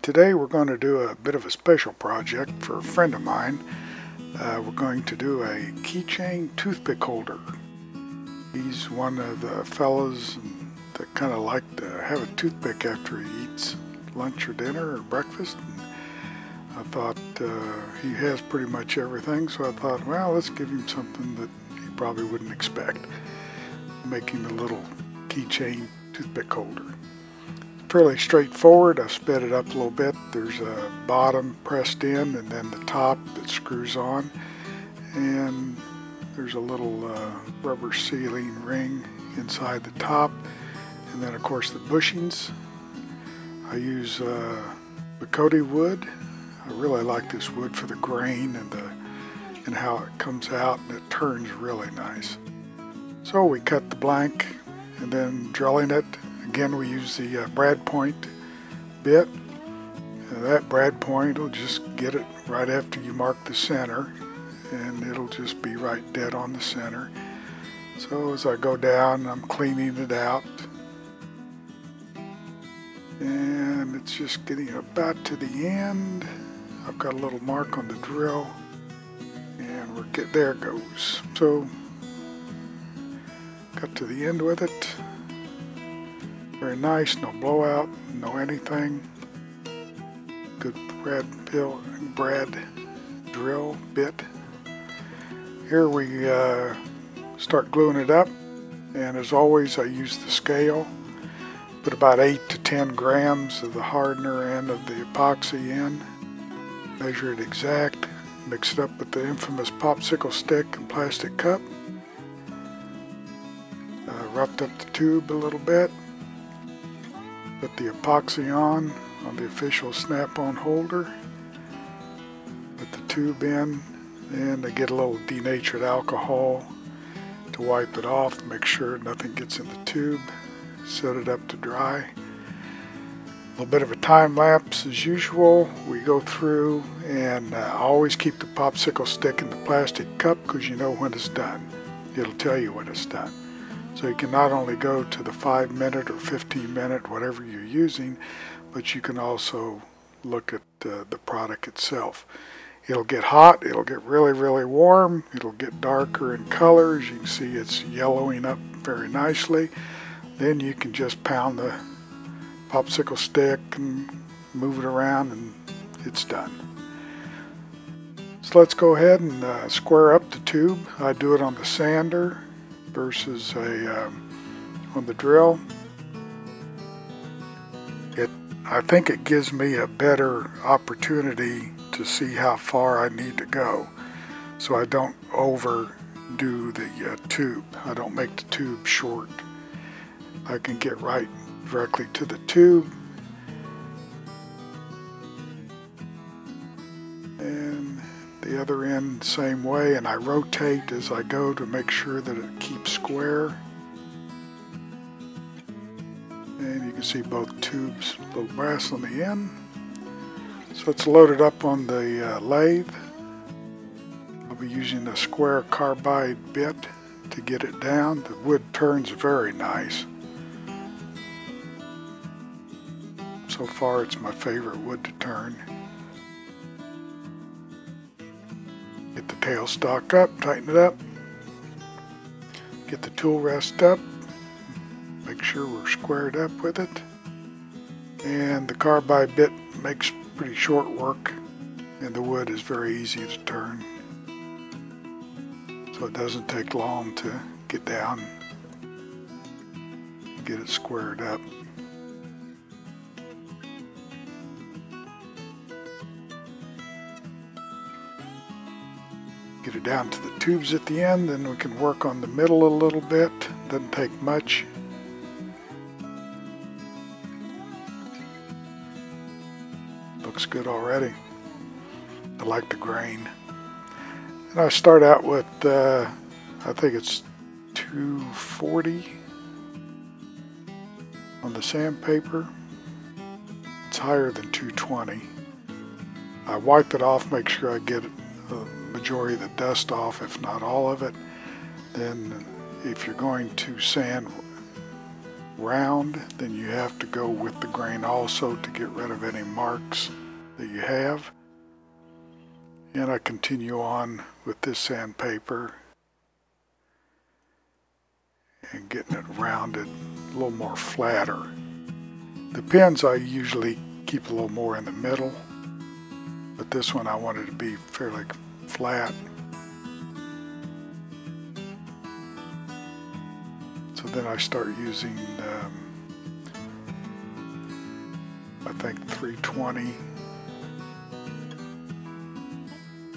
Today we're going to do a bit of a special project for a friend of mine. We're going to do a keychain toothpick holder. He's one of the fellows that kind of like to have a toothpick after he eats lunch or dinner or breakfast. And I thought he has pretty much everything, so I thought, well, let's give him something that he probably wouldn't expect. Make him a little keychain toothpick holder. Fairly straightforward. I've sped it up a little bit. There's a bottom pressed in and then the top that screws on, and there's a little rubber sealing ring inside the top, and then of course the bushings. I use Bocote wood. I really like this wood for the grain and how it comes out, and it turns really nice. So we cut the blank and then drilling it. Again, we use the brad point bit. That brad point will just get it right after you mark the center, and it'll just be right dead on the center. So as I go down, I'm cleaning it out, and it's just getting about to the end. I've got a little mark on the drill, and there it goes. So got to the end with it. Very nice, no blowout, no anything. Good brad drill bit. Here we start gluing it up, and as always I use the scale. Put about 8 to 10 grams of the hardener and of the epoxy in. Measure it exact. Mix it up with the infamous popsicle stick and plastic cup. Roughed up the tube a little bit. Put the epoxy on the official snap-on holder. Put the tube in, and I get a little denatured alcohol to wipe it off, make sure nothing gets in the tube. Set it up to dry. A little bit of a time lapse as usual. We go through, and I always keep the popsicle stick in the plastic cup because you know when it's done. It'll tell you when it's done. So you can not only go to the 5-minute or 15-minute, whatever you're using, but you can also look at the product itself. It'll get hot, it'll get really, really warm, it'll get darker in color. As you can see, it's yellowing up very nicely. Then you can just pound the popsicle stick and move it around, and it's done. So let's go ahead and square up the tube. I do it on the sander versus on the drill. I think it gives me a better opportunity to see how far I need to go, so I don't overdo the tube. I don't make the tube short. I can get right directly to the tube, and the other end same way, and I rotate as I go to make sure that it keeps square. And you can see both tubes, little brass on the end. So it's loaded up on the lathe. I'll be using a square carbide bit to get it down. The wood turns very nice. So far it's my favorite wood to turn. Get the tailstock up, tighten it up. Get the tool rest up. Make sure we're squared up with it. And the carbide bit makes pretty short work, and the wood is very easy to turn. So it doesn't take long to get down and get it squared up. Get it down to the tubes at the end, then we can work on the middle a little bit. Doesn't take much. Looks good already. I like the grain. And I start out with, I think it's 240 on the sandpaper. It's higher than 220. I wipe it off, make sure I get the majority of the dust off, if not all of it. Then if you're going to sand round, then you have to go with the grain also to get rid of any marks that you have. And I continue on with this sandpaper and getting it rounded a little more flatter. The pins I usually keep a little more in the middle, but this one I wanted to be fairly flat. So then I start using, I think 320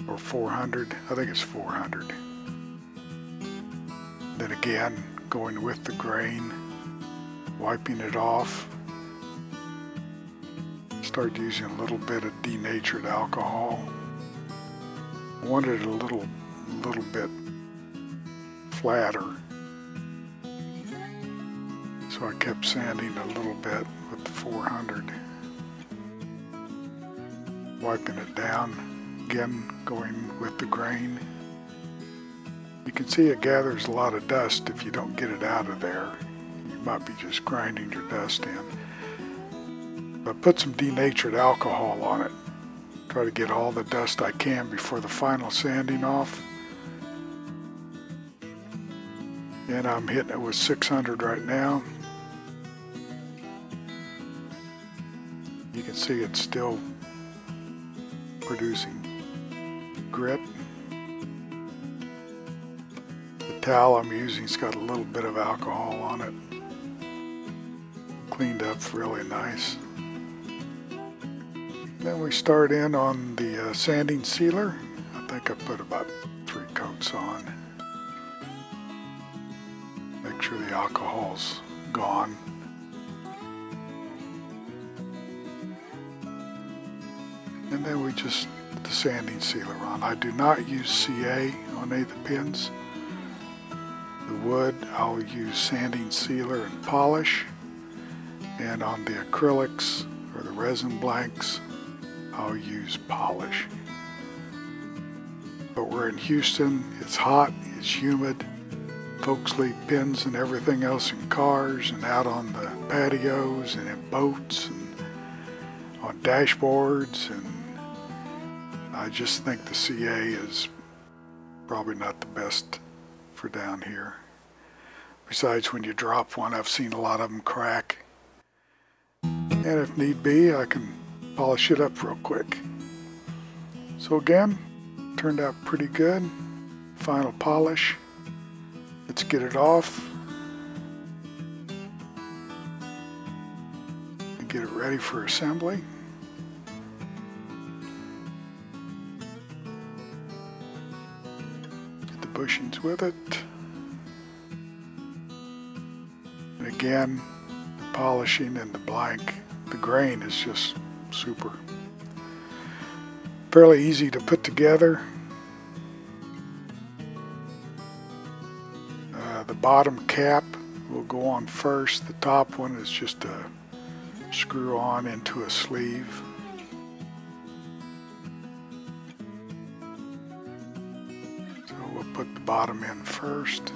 or 400. I think it's 400. Then again, going with the grain, wiping it off. Start using a little bit of denatured alcohol. I wanted it a little bit flatter. So I kept sanding a little bit with the 400. Wiping it down, again going with the grain. You can see it gathers a lot of dust if you don't get it out of there. You might be just grinding your dust in. But put some denatured alcohol on it. Try to get all the dust I can before the final sanding off. And I'm hitting it with 600 right now. You can see it's still producing grit. The towel I'm using's got a little bit of alcohol on it. Cleaned up really nice. Then we start in on the sanding sealer. I think I put about 3 coats on. Make sure the alcohol's gone. And then we just put the sanding sealer on. I do not use CA on any of the pins. The wood, I'll use sanding sealer and polish. And on the acrylics or the resin blanks, I'll use polish. But we're in Houston, it's hot, it's humid. Folks leave pins and everything else in cars and out on the patios and in boats and on dashboards, and I just think the CA is probably not the best for down here. Besides, when you drop one, I've seen a lot of them crack. And if need be, I can polish it up real quick. So again, turned out pretty good. Final polish. Let's get it off and get it ready for assembly. Get the bushings with it. And again, the polishing and the blank, the grain is just super. Fairly easy to put together. The bottom cap will go on first. The top one is just a screw on into a sleeve. So we'll put the bottom in first.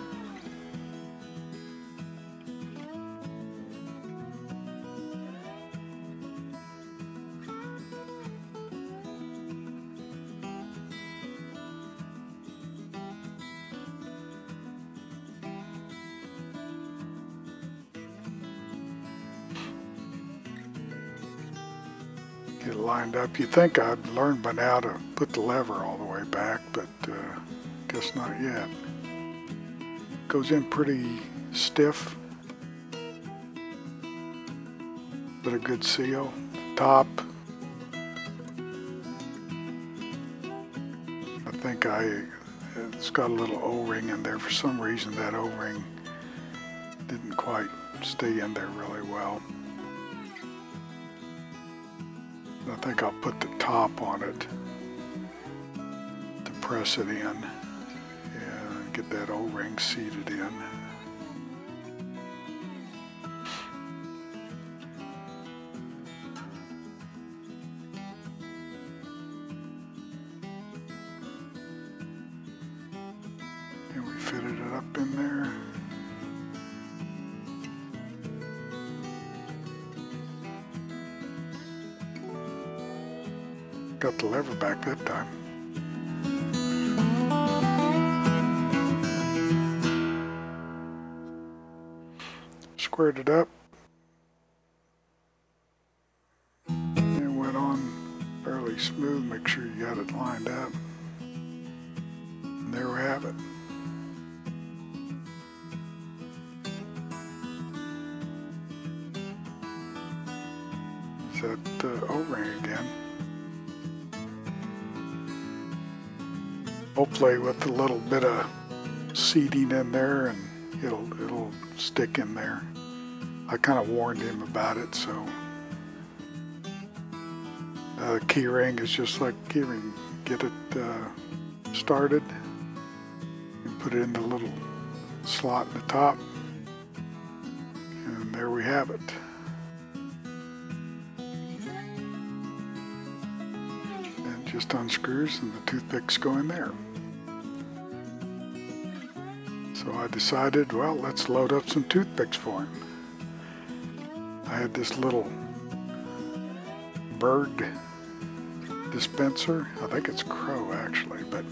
Get it lined up. You'd think I'd learned by now to put the lever all the way back, but guess not yet. Goes in pretty stiff, but a good seal. Top, I think it's got a little O-ring in there. For some reason that O-ring didn't quite stay in there really well. I think I'll put the top on it to press it in and get that O-ring seated in. And we fitted it up in there. Got the lever back that time. Squared it up. And went on fairly smooth. Make sure you got it lined up. And there we have it. That O-ring again. Hopefully with a little bit of seating in there, and it'll stick in there. I kind of warned him about it, so key ring is just like key ring. Get it started and put it in the little slot in the top, and there we have it. Just unscrews and the toothpicks go in there. So I decided, well, let's load up some toothpicks for him. I had this little bird dispenser. I think it's crow actually, but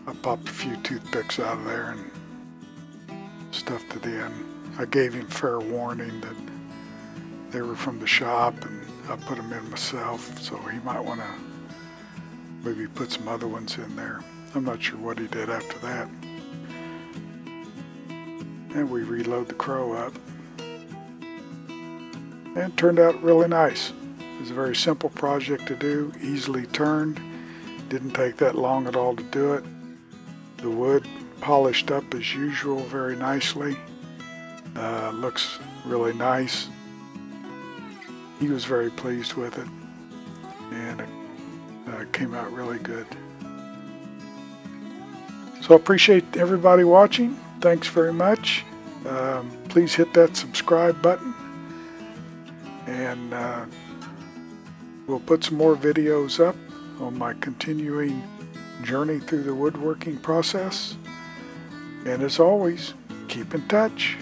I popped a few toothpicks out of there and stuffed it in. I gave him fair warning that they were from the shop, and I put them in myself, so he might want to maybe put some other ones in there. I'm not sure what he did after that. And we reload the crow up. And it turned out really nice. It was a very simple project to do, easily turned. Didn't take that long at all to do it. The wood polished up as usual very nicely. Looks really nice. He was very pleased with it, and it came out really good. So I appreciate everybody watching. Thanks very much. Please hit that subscribe button, and we'll put some more videos up on my continuing journey through the woodworking process. And as always, keep in touch.